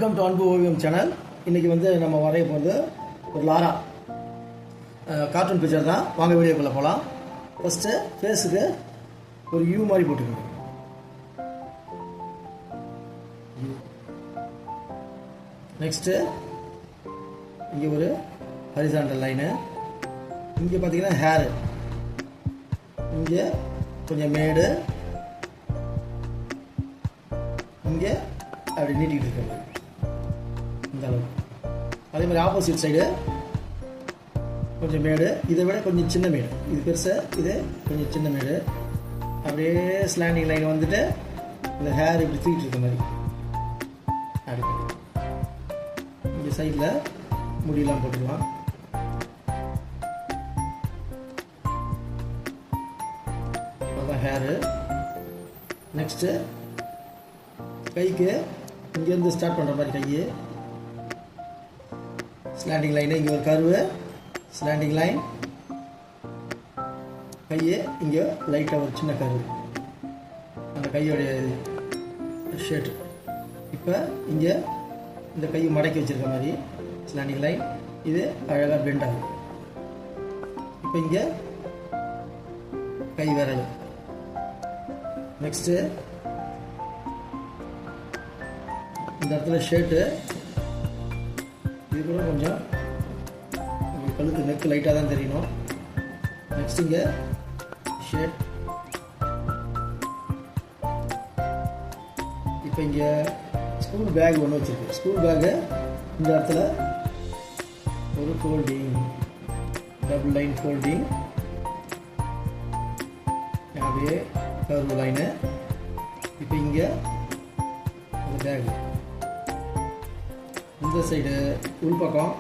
Welcome to அன்பு ஓவியம் channel. இன்றைக்கி நம்ம வரைய போகிறது ஒரு லாரா கார்ட்டூன் பிக்சர் தான். வாங்க வீடியோக்குள்ளே போகலாம். ஃபஸ்ட்டு ஃபேஸுக்கு ஒரு யூ மாதிரி போட்டுக்கணும். நெக்ஸ்ட்டு இங்கே ஒரு ஹரிசாண்டல் லைனு. இங்கே பார்த்தீங்கன்னா ஹேரு, இங்கே கொஞ்சம் மேடு, இங்கே அப்படி நீட்டிகிட்டு இருக்க மாதிரி இந்த அளவு. அதே மாதிரி ஆப்போசிட் சைடு கொஞ்சம் மேடு, இதை விட கொஞ்சம் சின்ன மேடு, இது பெருசு, இது கொஞ்சம் சின்ன மேடு. அப்படியே ஸ்லாண்டிங் லைன் வந்துட்டு இந்த ஹேர் இப்படி தூக்கிட்டு இருக்க மாதிரி அப்படி. இங்கே சைடில் முடியெல்லாம் போட்டுக்கலாம். அதான் ஹேரு. நெக்ஸ்ட்டு கைக்கு இங்கேருந்து ஸ்டார்ட் பண்ணுற மாதிரி கை ஸ்லாண்டிங் லைனு, இங்கே ஒரு கர்வு ஸ்லாண்டிங் லைன், கையை இங்கே லைட்டாக ஒரு சின்ன கர்வு, அந்த கையோடைய ஷேர்ட். இப்போ இங்கே இந்த கையை மடக்கி வச்சுருக்க மாதிரி ஸ்லாண்டிங் லைன், இது அழகாக பெண்ட் ஆகும். இப்போ இங்கே கை விரல். நெக்ஸ்ட்டு இந்த இடத்துல ஷர்ட்டு, இது கூட கொஞ்சம் கழுத்து நெக்கு லைட்டாக தான் தெரியணும். நெக்ஸ்ட் இங்கே ஷர்ட். இப்போ இங்கே ஸ்கூல் பேக் ஒன்று வச்சுருக்கு. ஸ்கூல் பேக்கு இந்த இடத்துல ஒரு ஃபோல்டிங், டபுள் லைன் ஃபோல்டிங், அப்படியே கர்வ் லைனு. இப்போ இங்கே அந்த பேக் இந்த சைடு உள்பக்கம்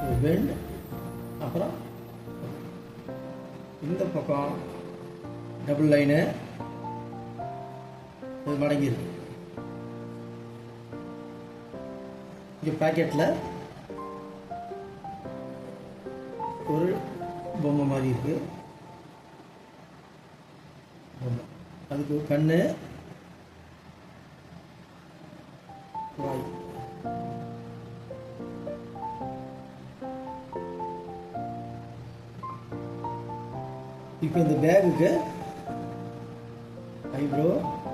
ஒரு பெண்ட், அப்புறம் இந்த பக்கம் டபுள் லைனு, இது மடங்கியிருக்கு. இங்கே பேக்கெட்டில் ஒரு பொம்மை மாதிரி இருக்குது. அதுக்கு கண்ணு, வாய். இப்போ இந்த பேகுக்கு ஐப்ரோ,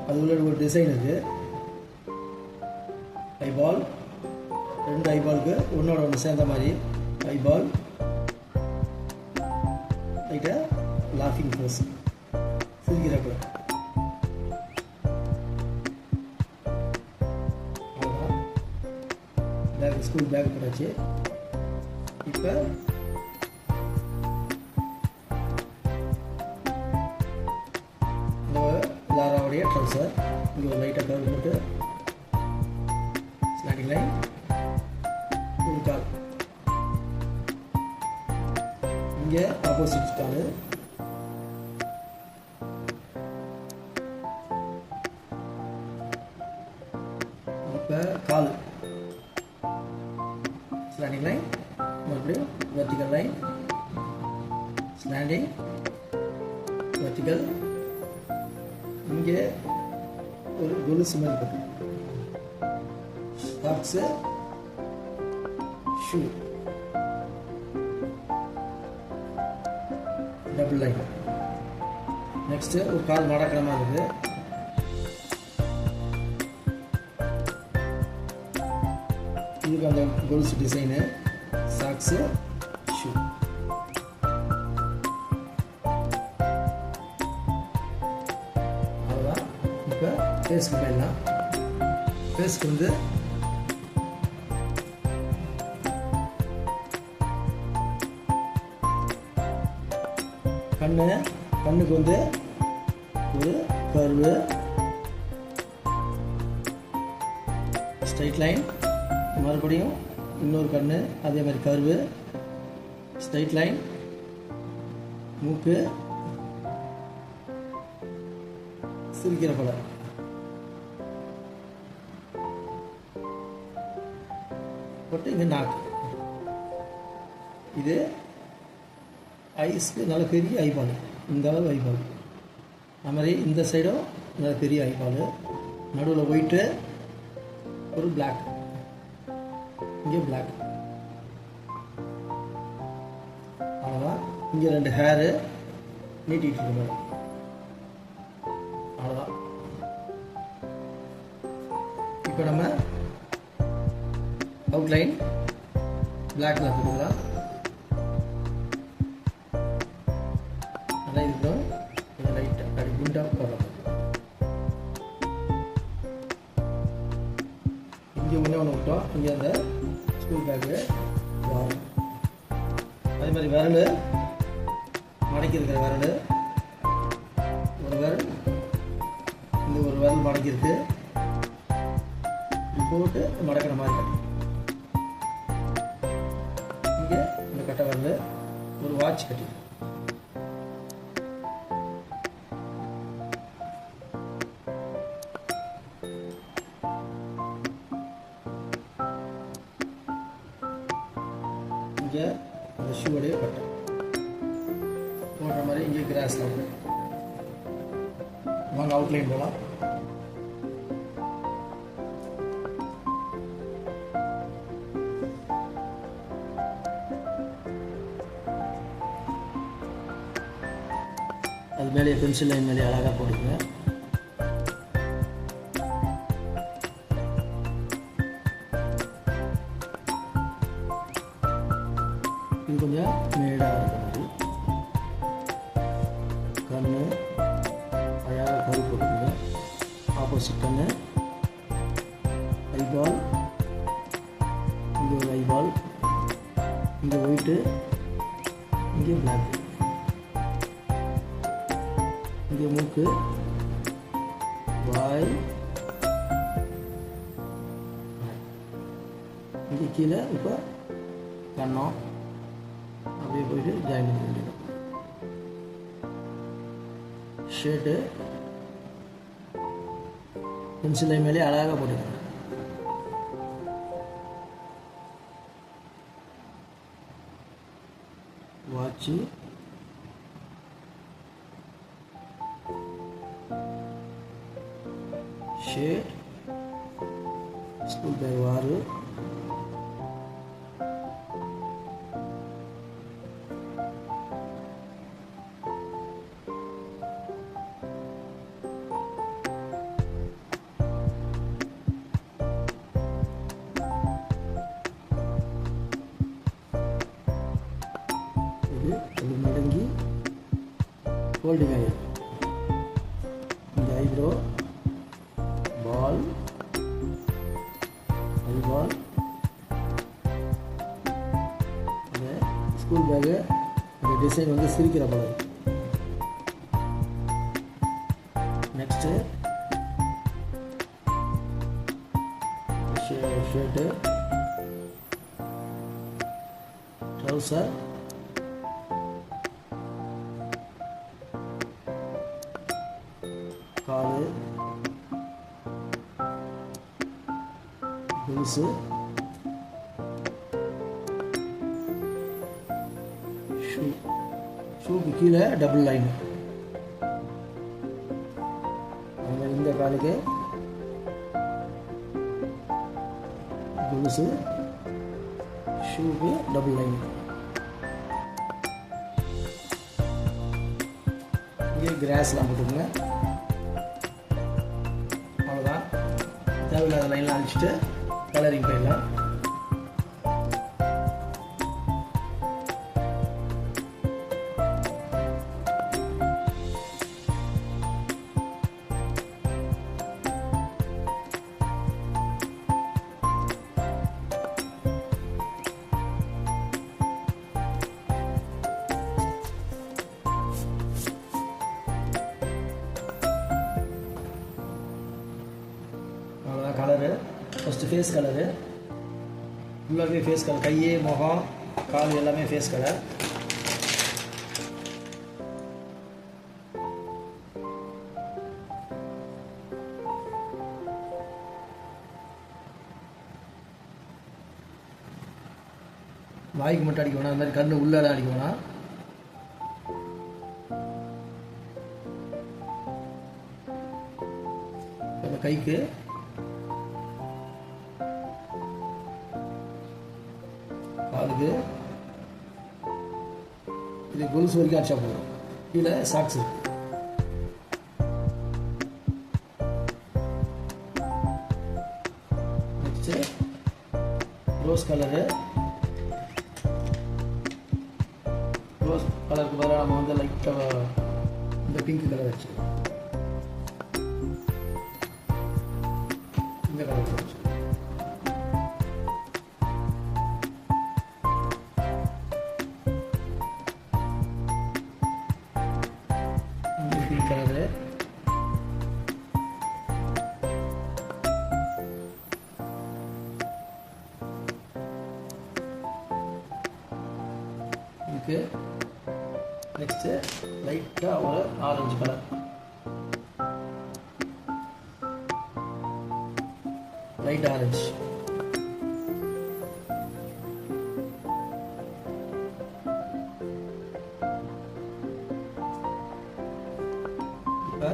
அது உள்ள ஒரு டிசைன் இருக்குது. ஐபால், ரெண்டு ஐபாலுக்கு ஒன்றோட ஒன்று சேர்ந்த மாதிரி ஐபால், லைட்டாக லாஃபிங் ஃபேஸ், சிரிக்கிறப்ப. பேக், ஸ்கூல் பேக் போட்டாச்சு. இப்போ இந்த லாராவுடைய ட்ரௌசர், இங்கே ஒரு லைட்டாக கவர் போட்டு ஸ்லாண்டிங் லைன், ஒரு கால், இங்கே ஆப்போசிட் கால், இப்போ கால் ஸ்லாண்டிங் லைன், மறுபடியும் வெர்டிக்கல் லைன், ஸ்லாண்டிங், வெர்டிக்கல். இங்கே ஒரு கொலுசு மாதிரி போட்டு socks, shoe, double line. Next ஒரு கால் மடக்கிற மாதிரி இருக்குது. இதுக்கு அந்த கொலுசு டிசைனு, சாக்ஸு, ஷூ. அவ்வளோதான். இப்போ ஃபேஸ்க்கு போயிடலாம். ஃபேஸ்க்கு கண்ணுக்கு ஒரு கர்வு, ஸ்ட்ரைட் லைன், மறுபடியும் இன்னொரு கண்ணு, அதே மாதிரி கர்வு, ஸ்ட்ரைட் லைன், மூக்கு, சிரிக்கிற படம். போட்டு இங்கே நாக்கு. இது ஐஸ்க்கு நல்ல பெரிய ஐபால், இந்த அளவு ஐபால். அது மாதிரி இந்த சைடும் நல்ல பெரிய ஐபால், நடுவில் ஒயிட்டு, ஒரு பிளாக், இங்கே பிளாக். அவ்வளோதான். இங்கே 2 ஹேரு நீட்டிகிட்டு இருக்கு மேடம். அவ்வளோதான். இப்போ நம்ம அவுட்லைன் பிளாக்ல கொடுக்கலாம். நல்லா இருக்கட்டும். கொஞ்சம் லைட்டாக அப்படி குண்டாக போடலாம். இங்கே ஒன்று விட்டோம். இங்கே அந்த ஸ்கூல் பேக்கு வரும். அதே மாதிரி விரல் மடக்கி இருக்கிற விரல், ஒரு விரல், இந்த ஒரு விரல் மடக்கி இருக்கு. போட்டு மடக்கிற மாதிரி கட்டி இங்கே இந்த கட்டை வரல ஒரு வாட்ச் கட்டி. இங்கே அந்த ஷூவோடைய கட்டை போடுற மாதிரி இங்கே கிராஸில் வாங்க அவுட்லைன் போகலாம். அது மேலே பென்சில் லைன் மேலே அழகாக போடுங்க. இது கொஞ்சம் மேடாக இருக்கிறது. கண்ணு அழகாக கரு போட்டுங்க. ஆப்போசிட் கண்ணு, ஐபால், இங்கே ஒரு ஐபால், இங்கே ஒயிட்டு, இங்கே பிளாக். இங்கே மூக்கு, வாய், இங்கே கீழே இப்போ கண்ணம் அப்படியே போயிட்டு ஜாயின் பண்ண வேண்டியது. ஷர்ட்டு பென்சில் லைன் மேலே அழகாக போட்டுக்கணும். வாட்சி, ஷர்ட், ஸ்கூல் பேக் வாரு, இது மடங்கி ஃபோல்டிங் ஆகிடும். இந்த ஐப்ரோ, பால், ஐபால், இந்த ஸ்கூல் பேக்கு, இந்த டிசைன் வந்து சிரிக்கிற படம். நெக்ஸ்ட்டு ஷர்ட்டு, ட்ரௌசர், காலு, கொலுசு, ஷூ. ஷூக்கு கீழே டபுள் லைன். இந்த காலுக்கு கொலுசு, ஷூக்கு டபுள் லைன். இங்கே கிராஸ்லாம் போட்டுக்கோங்க. அவ்வளோதான். தேவையில்லாத லைன்லாம் அழிச்சிட்டு கலரிங் போயிடலாம். அவ்வளோதான் கலரு. ஃபஸ்ட்டு ஃபேஸ் கலரு, ஃபுல்லாகவே ஃபேஸ் கலர். கை, முகம், கால் எல்லாமே ஃபேஸ் கலர். வாய்க்கு மட்டும் அடிக்க வேணாம், அந்த மாதிரி கண்ணு உள்ளால அடிக்க வேணாம். அந்த கைக்கு இது கொலுசு வரைக்கும் அடிச்சா போதும். கீழே சாக்ஸ் இருக்கு. Next rose colour. ரோஸ் கலருக்கு பதிலாக நம்ம வந்து லைட்டாக இந்த பிங்க் கலர் வச்சுக்கலாம். இந்த கலர் வச்சு கலரு. இதுக்கு நெக்ஸ்ட்டு லைட்டாக ஒரு ஆரஞ்சு கலர். Light orange. இப்போ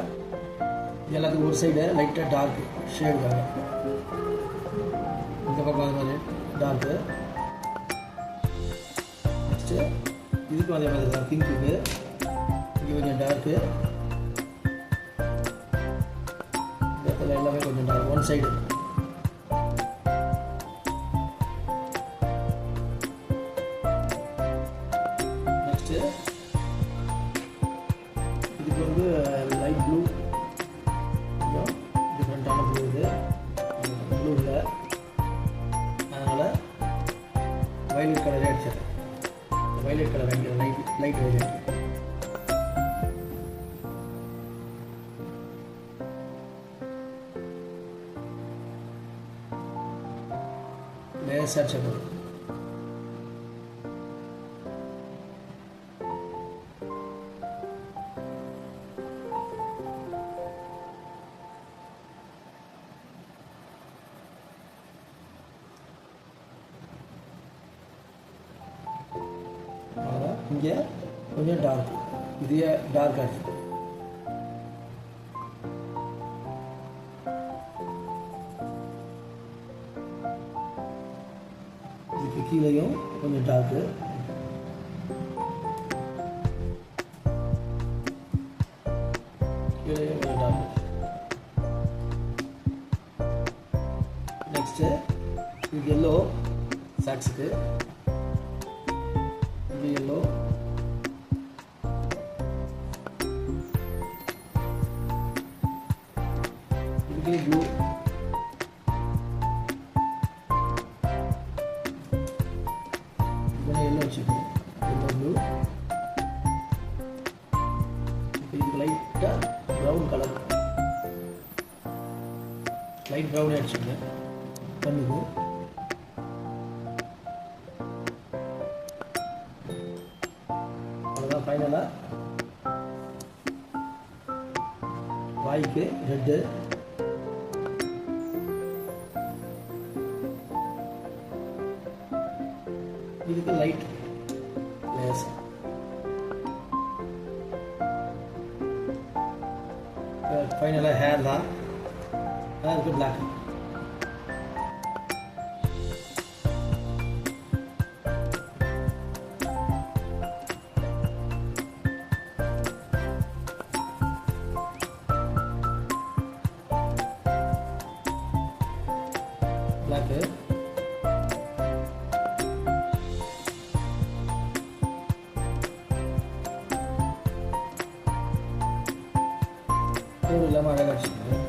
எல்லாத்துக்கும் ஒரு சைடு லைட்டாக டார்க் ஷேடுக்காக இந்த பக்கம் அது மாதிரி டார்க்கு. நெக்ஸ்ட்டு இதுக்கும் அதே மாதிரி தான் பிங்க்குக்கு இங்கே கொஞ்சம் டார்க்கு. இந்த இடத்துல எல்லாமே கொஞ்சம் டார்க் ஒன் சைடு. நெக்ஸ்ட்டு இதுக்கு வந்து லைட் ப்ளூ, கொஞ்சம் டிஃப்ரெண்ட்டான ப்ளூ. இது ப்ளூ இல்லை, அதனால் வயலட் கலரே அடிச்சிடறேன். வயலட் கலர் அடிக்கிறேன். Light violet. லேசாக அடிச்சிடறேன். இங்கே கொஞ்சம் டார்க், இதே டார்க் ஆகிடுச்சு. இதுக்கு கீழேயும் கொஞ்சம் டார்க்கு. கீழேயும் கொஞ்சம் டார்க். நெக்ஸ்ட்டு இது எல்லோ சாக்ஸுக்கு. இது எல்லோ. இதுக்கு ப்ளூ. எல்லோ வச்சுக்கணும். Yellow blue. இப்போ இதுக்கு லைட்டாக ப்ரௌன் கலர், லைட் ப்ரௌனே அடிச்சுக்கங்க கண்ணுக்கு. அவ்வளோதான். ஃபைனலாக வாய்க்கு ரெட்டு. இதுக்கு லைட் லேஸ். ஃபைனலாக ஹேர் தான். ஹேருக்கு பிளாக். பிளாக்கு. இல்லாமல் அழகாக வச்சுக்கோங்க.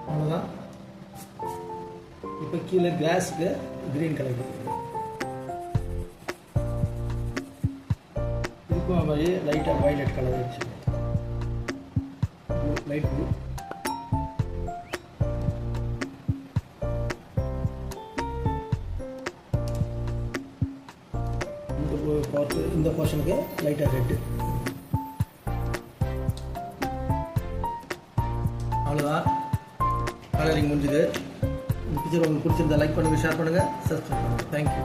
அவ்வளோதான். இப்போ கீழே கிளாஸுக்கு கிரீன் கலர். இதுக்கும் மாதிரி லைட்டாக வயலட் கலர் வச்சு லைட் ப்ளூ. இந்த போர்ஷனுக்கு லைட்டாக ரெட்டு. அவ்வளோதான், கலரிங் முடிஞ்சுது. இந்த பிக்சர் உங்களுக்கு பிடிச்சிருந்தா லைக் பண்ணுங்கள், ஷேர் பண்ணுங்கள், சப்ஸ்கிரைப் பண்ணுங்கள். தேங்க்யூ.